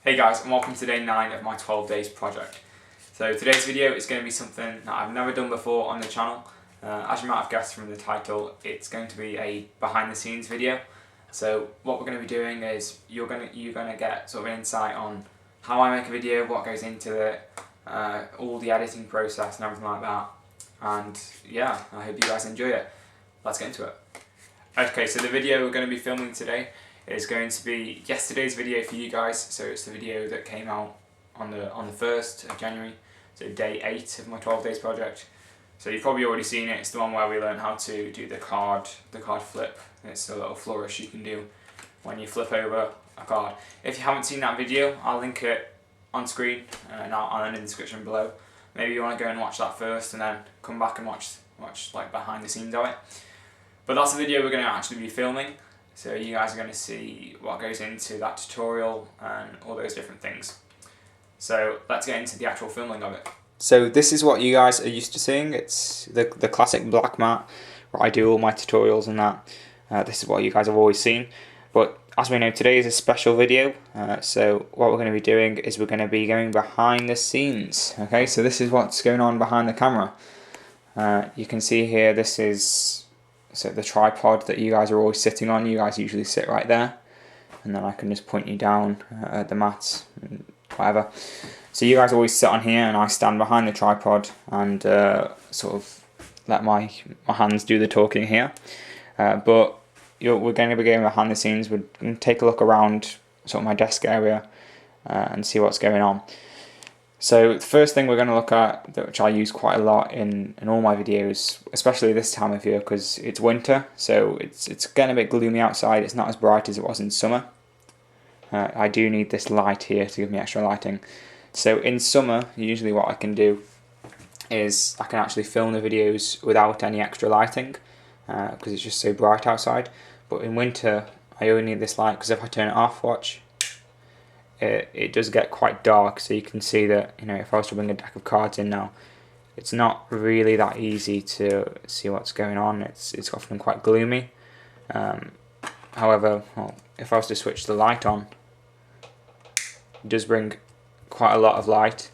Hey guys, and welcome to day 9 of my 12 days project. So today's video is going to be something that I've never done before on the channel. As you might have guessed from the title, it's going to be a behind the scenes video. So what we're going to be doing is you're going to get sort of an insight on how I make a video, what goes into it, all the editing process and everything like that. And yeah, I hope you guys enjoy it. Let's get into it. Okay, so the video we're going to be filming today is going to be yesterday's video for you guys. So it's the video that came out on the 1st of January, so day 8 of my 12 days project. So you've probably already seen it. It's the one where we learn how to do the card flip. It's a little flourish you can do when you flip over a card. If you haven't seen that video, I'll link it on screen and in the description below. Maybe you want to go and watch that first and then come back and watch like behind the scenes of it. But that's the video we're going to actually be filming. So you guys are going to see what goes into that tutorial and all those different things. So let's get into the actual filming of it. So this is what you guys are used to seeing. It's the classic black mat where I do all my tutorials and that. This is what you guys have always seen. But as we know, today is a special video. So what we're going to be doing is we're going to be going behind the scenes. Okay, so this is what's going on behind the camera. You can see here, this is the tripod that you guys are always sitting on. You guys usually sit right there, and then I can just point you down at the mats and whatever. So you guys always sit on here and I stand behind the tripod and sort of let my hands do the talking here. But we're going to be going behind the scenes. We're going to take a look around sort of my desk area and see what's going on. So the first thing we're going to look at, which I use quite a lot in all my videos, especially this time of year because it's winter, so it's getting a bit gloomy outside. It's not as bright as it was in summer. I do need this light here to give me extra lighting. So in summer, usually what I can do is I can actually film the videos without any extra lighting because it's just so bright outside. But in winter, I only need this light because if I turn it off, watch, it does get quite dark. So you can see that, you know, if I was to bring a deck of cards in now, it's not really that easy to see what's going on. It's often quite gloomy. However, if I was to switch the light on, it does bring quite a lot of light,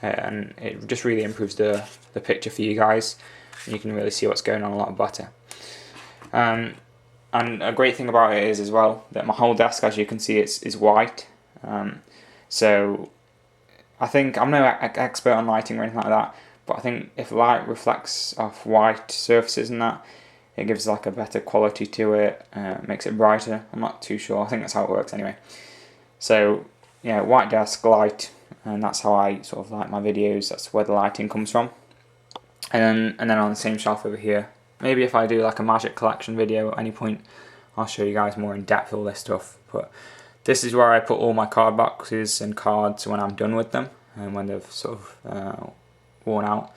and it just really improves the picture for you guys. You can really see what's going on a lot better. And a great thing about it is as well that my whole desk, as you can see, is white. So I think I'm no expert on lighting or anything like that, but I think if light reflects off white surfaces and that, it gives like a better quality to it, makes it brighter. I'm not too sure. I think that's how it works anyway. So yeah, white desk, light, and that's how I sort of like my videos. That's where the lighting comes from. And then on the same shelf over here, maybe if I do like a magic collection video at any point, I'll show you guys more in depth all this stuff. But this is where I put all my card boxes and cards when I'm done with them, and when they've sort of worn out,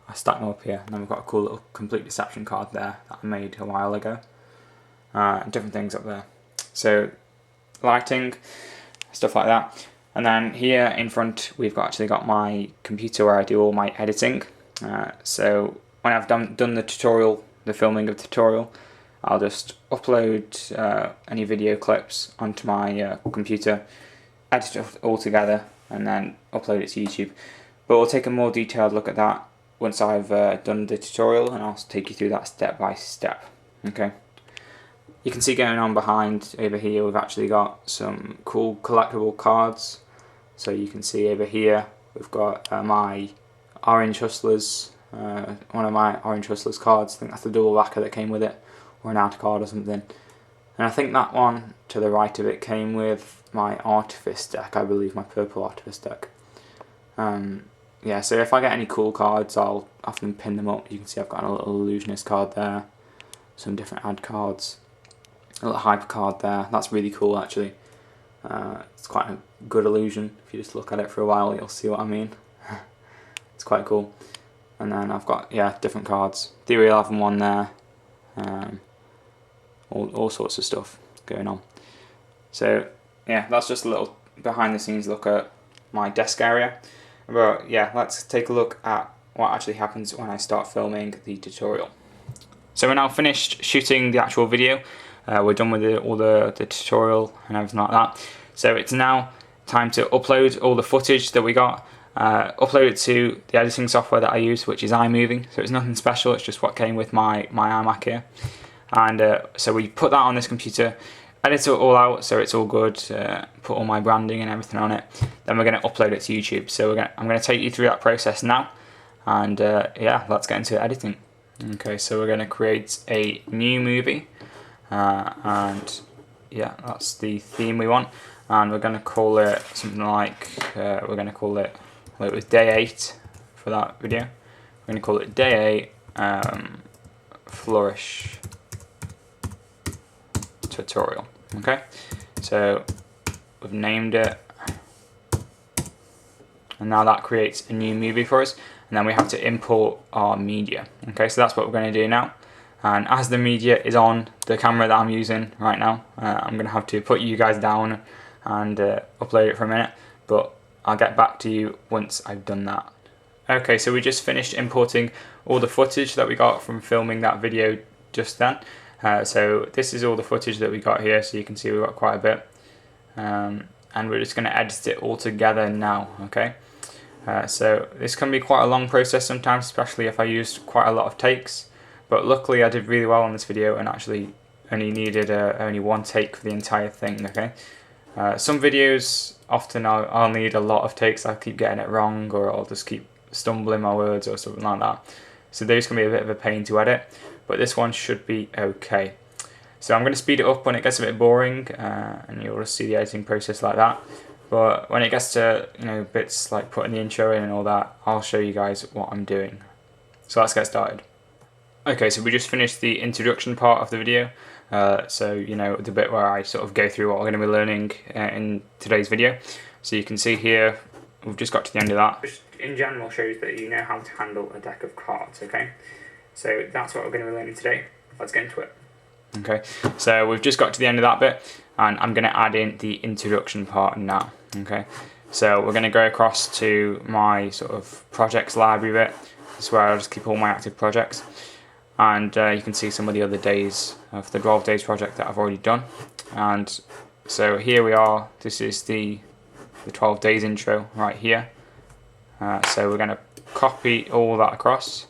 I stack them up here. And then we've got a cool little complete deception card there that I made a while ago. And different things up there. So lighting, stuff like that. And then here in front we've actually got my computer where I do all my editing. So when I've done the tutorial, the filming of the tutorial, I'll just upload any video clips onto my computer, edit it all together, and then upload it to YouTube. But we'll take a more detailed look at that once I've done the tutorial, and I'll take you through that step by step. Okay. You can see going on behind over here, we've actually got some cool collectible cards. So you can see over here, we've got my Orange Hustlers, one of my Orange Hustlers cards. I think that's the double backer that came with it, or an art card or something. And I think that one to the right of it came with my Artifice deck, I believe, my purple Artifice deck. Yeah, so if I get any cool cards, I'll often pin them up. You can see I've got a little Illusionist card there, some different ad cards, a little Hyper card there. That's really cool actually. It's quite a good illusion. If you just look at it for a while, you'll see what I mean. It's quite cool. And then I've got, yeah, different cards. Theory 11 one there. All sorts of stuff going on. So yeah, that's just a little behind the scenes look at my desk area. But yeah, let's take a look at what actually happens when I start filming the tutorial. So we're now finished shooting the actual video. We're done with all the tutorial and everything like that. So it's now time to upload all the footage that we got, upload it to the editing software that I use, which is iMovie. So it's nothing special, it's just what came with my iMac here. And so we put that on this computer, edit it all out so it's all good, put all my branding and everything on it. Then we're going to upload it to YouTube. So I'm going to take you through that process now, and yeah, let's get into editing. Okay, so we're going to create a new movie, and yeah, that's the theme we want, and we're going to call it something like, we're going to call it, well, it was day 8 for that video. We're going to call it day 8 Flourish tutorial. Okay, so we've named it, and now that creates a new movie for us, and then we have to import our media. Okay, so that's what we're going to do now. And as the media is on the camera that I'm using right now, I'm going to have to put you guys down and upload it for a minute, but I'll get back to you once I've done that. Okay, so we just finished importing all the footage that we got from filming that video just then. So this is all the footage that we got here, so you can see we've got quite a bit. And we're just going to edit it all together now, okay? So this can be quite a long process sometimes, especially if I used quite a lot of takes. But luckily I did really well on this video and actually only needed only one take for the entire thing, okay? Some videos, often I'll need a lot of takes. I'll keep getting it wrong, or I'll just keep stumbling my words or something like that. So those can be a bit of a pain to edit, but this one should be okay. So I'm going to speed it up when it gets a bit boring, and you'll just see the editing process like that. But when it gets to, you know, bits like putting the intro in and all that, I'll show you guys what I'm doing. So let's get started. Okay, so we just finished the introduction part of the video. So, you know, the bit where I sort of go through what we're going to be learning in today's video. So you can see here, we've just got to the end of that. Just in general shows that you know how to handle a deck of cards, okay? So that's what we're going to be learning today. Let's get into it. Okay, so we've just got to the end of that bit, and I'm going to add in the introduction part now. Okay, so we're going to go across to my sort of projects library bit. This is where I'll just keep all my active projects, and you can see some of the other days of the 12 days project that I've already done. And so here we are. This is the 12 days intro right here. So we're going to copy all that across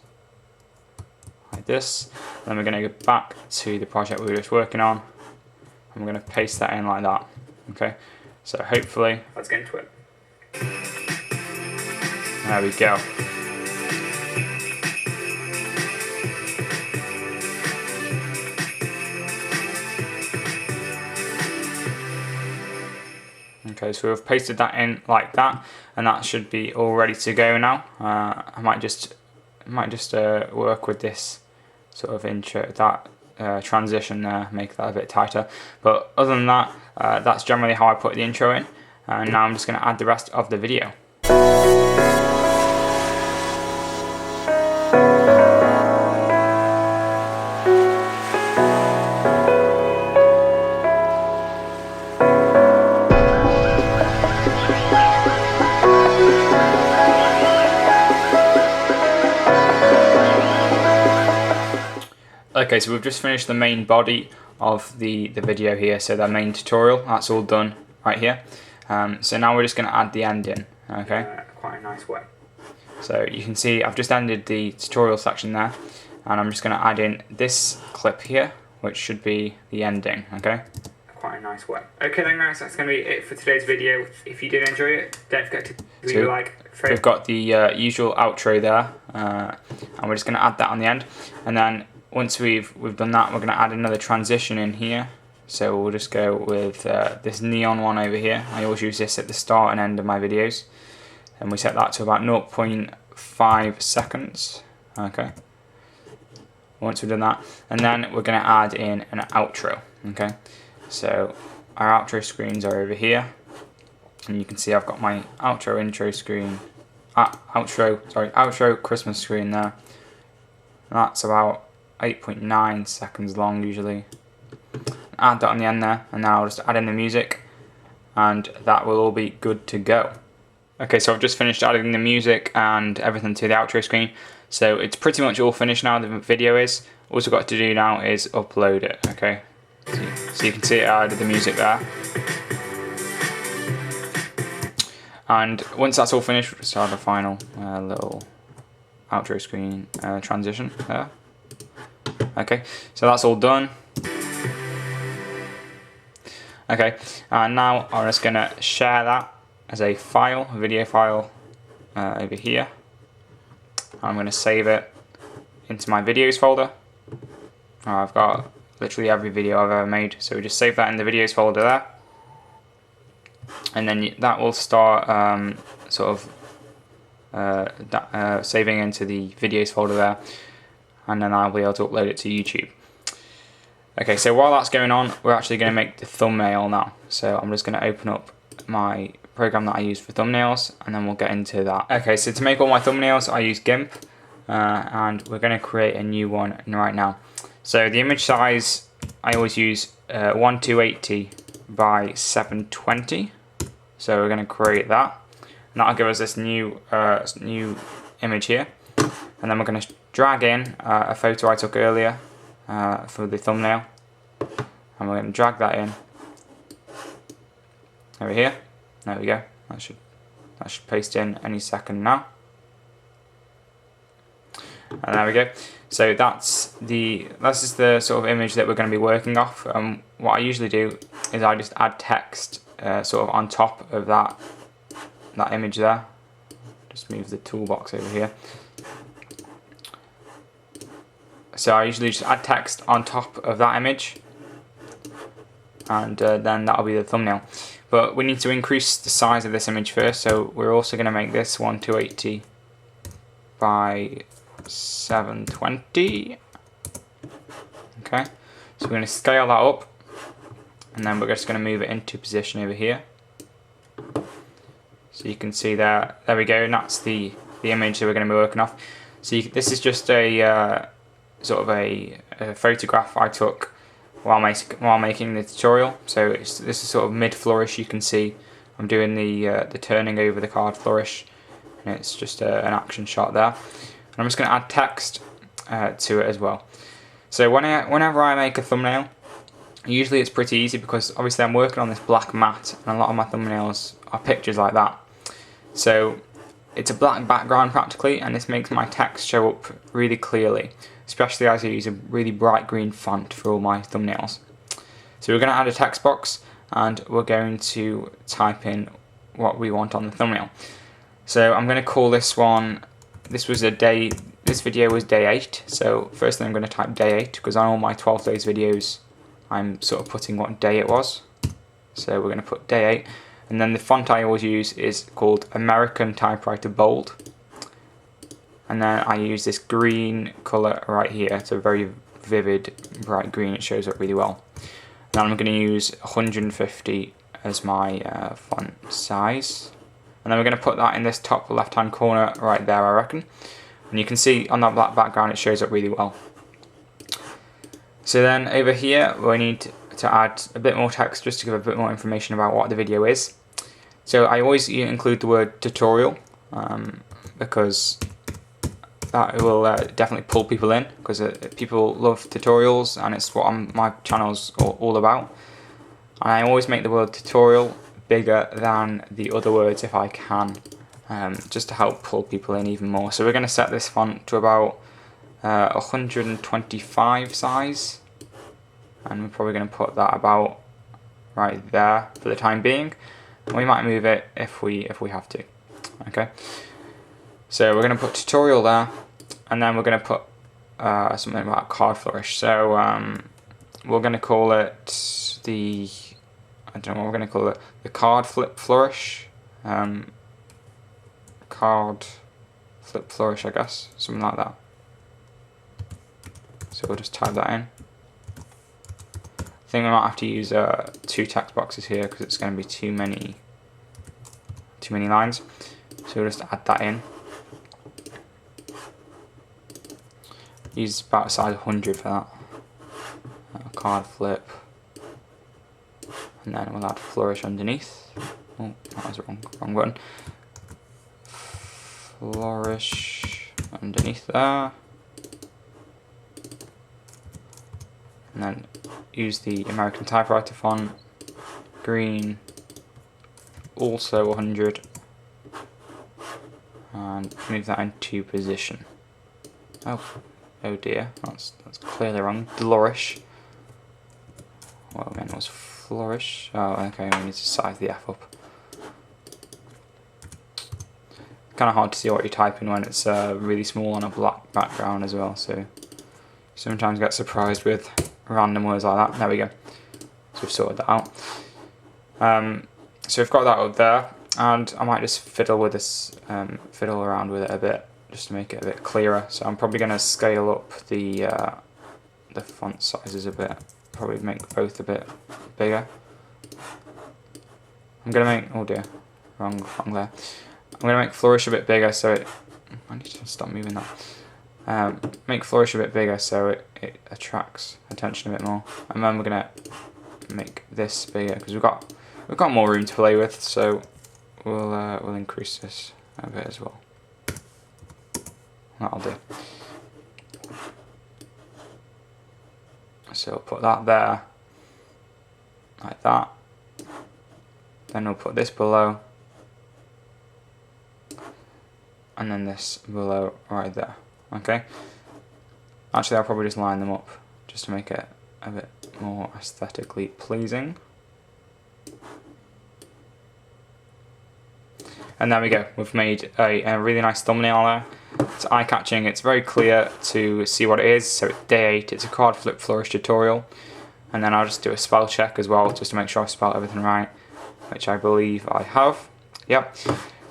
like this, then we're going to go back to the project we were just working on, and we're going to paste that in like that. Okay, so hopefully, let's get into it. There we go. Okay, so we've pasted that in like that, and that should be all ready to go now. I might just work with this sort of intro, that transition there, make that a bit tighter. But other than that, that's generally how I put the intro in. And now I'm just going to add the rest of the video. Okay, so we've just finished the main body of the video here, so the main tutorial, that's all done right here. So now we're just going to add the end in, okay? Quite a nice way. So you can see I've just ended the tutorial section there, and I'm just going to add in this clip here, which should be the ending, okay? Quite a nice way. Okay then guys, that's going to be it for today's video. If you did enjoy it, don't forget to leave a like. We've got the usual outro there, and we're just going to add that on the end, and then once we've done that, we're going to add another transition in here. So we'll just go with this neon one over here. I always use this at the start and end of my videos, and we set that to about 0.5 seconds. Okay. Once we've done that, and then we're going to add in an outro. Okay. So our outro screens are over here, and you can see I've got my outro intro screen, outro Christmas screen there. And that's about 8.9 seconds long usually. Add that on the end there, and now I'll just add in the music, and that will all be good to go. Okay, so I've just finished adding the music and everything to the outro screen, so it's pretty much all finished now. The video is. All we've got to do now is upload it. Okay, so you can see I added the music there. And once that's all finished, we'll start a final little outro screen transition there. Okay, so that's all done. Okay, and now I'm just going to share that as a file, a video file over here. I'm going to save it into my videos folder. I've got literally every video I've ever made, so we just save that in the videos folder there. And then that will start saving into the videos folder there, and then I'll be able to upload it to YouTube. Okay, so while that's going on, we're actually going to make the thumbnail now. So I'm just going to open up my program that I use for thumbnails, and then we'll get into that. Okay, so to make all my thumbnails, I use GIMP, and we're going to create a new one right now. So the image size, I always use 1280 by 720. So we're going to create that, and that'll give us this new image here. And then we're going to drag in a photo I took earlier for the thumbnail, and we're going to drag that in over here. There we go. That should paste in any second now. And there we go. So this is the sort of image that we're going to be working off. What I usually do is I just add text sort of on top of that image there. Just move the toolbox over here. So I usually just add text on top of that image, and then that'll be the thumbnail. But we need to increase the size of this image first, so we're also going to make this 1280 by 720. Okay, so we're going to scale that up, and then we're just going to move it into position over here. So you can see there we go, and that's the image that we're going to be working off. So this is just a sort of a photograph I took while making the tutorial. So this is sort of mid flourish. You can see I'm doing the turning over the card flourish, and it's just an action shot there. And I'm just going to add text to it as well. So whenever I make a thumbnail, usually it's pretty easy because obviously I'm working on this black mat, and a lot of my thumbnails are pictures like that. So it's a black background practically, and this makes my text show up really clearly, especially as I use a really bright green font for all my thumbnails. So we're going to add a text box, and we're going to type in what we want on the thumbnail. So I'm going to call this one, this video was day 8, so first thing I'm going to type day 8, because on all my 12 days videos I'm sort of putting what day it was. So we're going to put day 8, and then the font I always use is called American Typewriter Bold. And then I use this green colour right here. It's a very vivid, bright green. It shows up really well. Now I'm going to use 150 as my font size. And then we're going to put that in this top left-hand corner right there, I reckon. And you can see on that black background, it shows up really well. So then over here, we need to add a bit more text just to give a bit more information about what the video is. So I always include the word tutorial because that will definitely pull people in, because people love tutorials, and it's what my channel's all about. And I always make the word tutorial bigger than the other words if I can, just to help pull people in even more. So we're going to set this font to about 125 size, and we're probably going to put that about right there for the time being. And we might move it if we have to. Okay. So we're going to put tutorial there, and then we're going to put something about card flourish. So we're going to call it the card flip flourish. Card flip flourish, I guess, something like that. So we'll just type that in. I think we might have to use 2 text boxes here because it's going to be too many lines. So we'll just add that in. Use about a size 100 for that. Card flip. And then we'll add flourish underneath. Oh, that was wrong button. Flourish underneath there. And then use the American Typewriter font. Green. Also 100. and move that into position. Oh dear, that's clearly wrong. Flourish. What again was flourish? Oh, okay, we need to size the F up. Kind of hard to see what you're typing when it's really small on a black background as well, so sometimes get surprised with random words like that. There we go. So we've sorted that out. So we've got that up there, and I might just fiddle with this, fiddle around with it a bit, just to make it a bit clearer. So I'm probably going to scale up the font sizes a bit. Probably make both a bit bigger. I'm going to make, oh dear, wrong there. I'm going to make Flourish a bit bigger so it, I need to stop moving that. Make Flourish a bit bigger so it attracts attention a bit more. And then we're going to make this bigger because we've got more room to play with, so we'll increase this a bit as well. That'll do. So we'll put that there, like that. Then we'll put this below, and then this below right there. Okay. Actually, I'll probably just line them up just to make it a bit more aesthetically pleasing. And there we go. We've made a really nice thumbnail there. It's eye-catching, it's very clear to see what it is. So it's day 8, it's a card flip flourish tutorial. And then I'll just do a spell check as well, just to make sure I've spelled everything right, which I believe I have. Yep.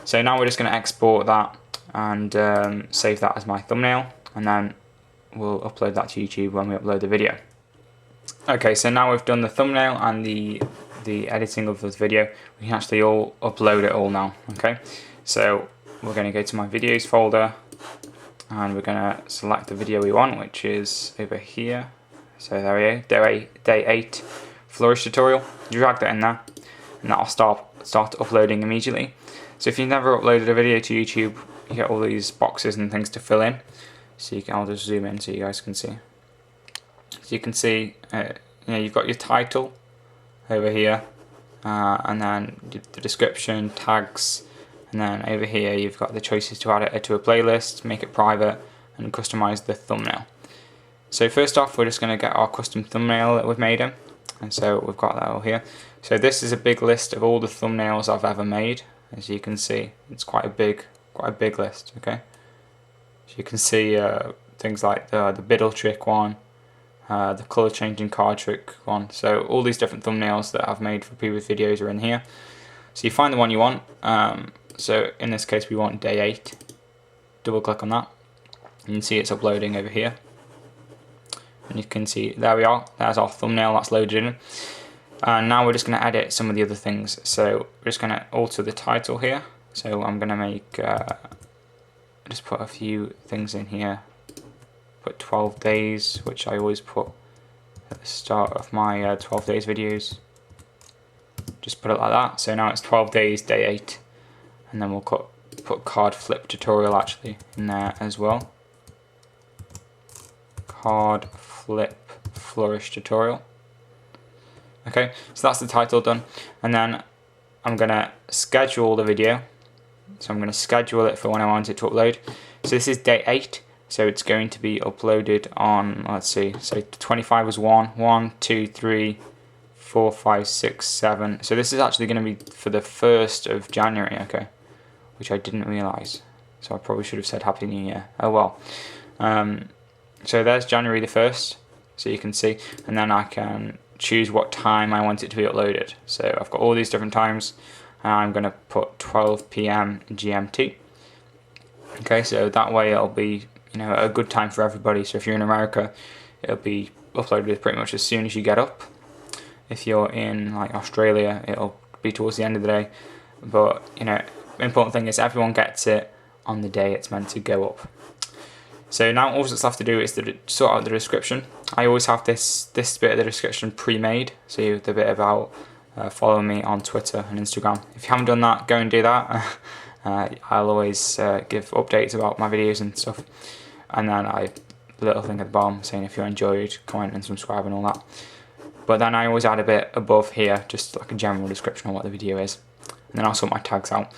So now we're just going to export that and save that as my thumbnail. And then we'll upload that to YouTube when we upload the video. Okay, so now we've done the thumbnail and the editing of this video, we can actually all upload it all now. Okay, so we're going to go to my videos folder and we're going to select the video we want, which is over here. So there we go, day 8 flourish tutorial. Drag that in there and that'll start uploading immediately. So if you've never uploaded a video to YouTube, you get all these boxes and things to fill in. So I'll just zoom in so you guys can see. So you can see you've got your title over here, and then the description, tags, and then over here you've got the choices to add it to a playlist, make it private, and customize the thumbnail. So first off, we're just going to get our custom thumbnail that we've made in, and so we've got that all here. So this is a big list of all the thumbnails I've ever made. As you can see, it's quite a big list. Okay, so you can see things like the biddle trick one, the colour changing card trick one. So all these different thumbnails that I've made for previous videos are in here. So you find the one you want. So in this case we want day 8. Double click on that. You can see it's uploading over here. And you can see, there we are, there's our thumbnail that's loaded in. And now we're just going to edit some of the other things. So we're just going to alter the title here. So I'm going to make, just put a few things in here. Put 12 days, which I always put at the start of my 12 days videos. Just put it like that. So now it's 12 days, day 8. And then we'll put card flip tutorial actually in there as well. Card flip flourish tutorial. Okay, so that's the title done. And then I'm going to schedule the video. So I'm going to schedule it for when I want it to upload. So this is day 8. So it's going to be uploaded on, let's see, so 25 was 1, 2, 3, 4, 5, 6, 7. So this is actually going to be for the 1st of January, okay, which I didn't realise. So I probably should have said Happy New Year. Oh well. So there's January the 1st, so you can see, and then I can choose what time I want it to be uploaded. So I've got all these different times, and I'm going to put 12 PM GMT. Okay, so that way it'll be, you know, a good time for everybody. So if you're in America, it'll be uploaded pretty much as soon as you get up. If you're in like Australia, it'll be towards the end of the day. But you know, the important thing is everyone gets it on the day it's meant to go up. So now all that's left to do is to sort out the description. I always have this bit of the description pre-made. So the bit about following me on Twitter and Instagram. If you haven't done that, go and do that. I'll always give updates about my videos and stuff. And then a little thing at the bottom saying if you enjoyed, comment and subscribe and all that. But then I always add a bit above here, just like a general description of what the video is. And then I'll sort my tags out.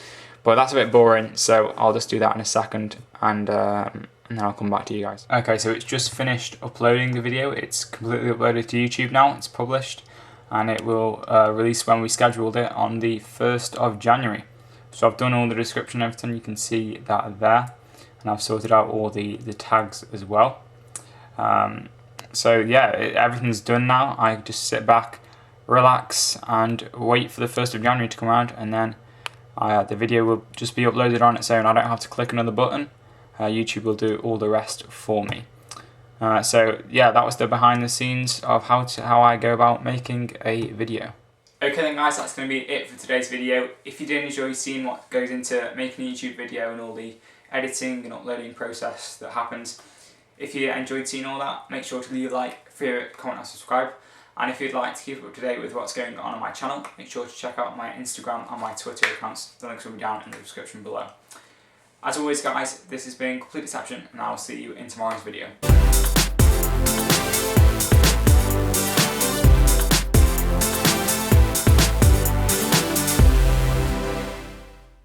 But that's a bit boring, so I'll just do that in a second, and then I'll come back to you guys. Okay, so it's just finished uploading the video. It's completely uploaded to YouTube now. It's published, and it will release when we scheduled it on the 1st of January. So I've done all the description and everything. You can see that there, and I've sorted out all the tags as well. So yeah, everything's done now. I just sit back, relax, and wait for the 1st of January to come around, and then the video will just be uploaded on its own. I don't have to click another button. YouTube will do all the rest for me. So yeah, that was the behind the scenes of how I go about making a video. Okay then guys, that's going to be it for today's video. If you did enjoy seeing what goes into making a YouTube video and all the editing and uploading process that happens, if you enjoyed seeing all that, make sure to leave a like, favorite, comment and subscribe. And if you'd like to keep up to date with what's going on my channel, make sure to check out my Instagram and my Twitter accounts. The links will be down in the description below. As always guys, this has been Complete Deception, and I'll see you in tomorrow's video.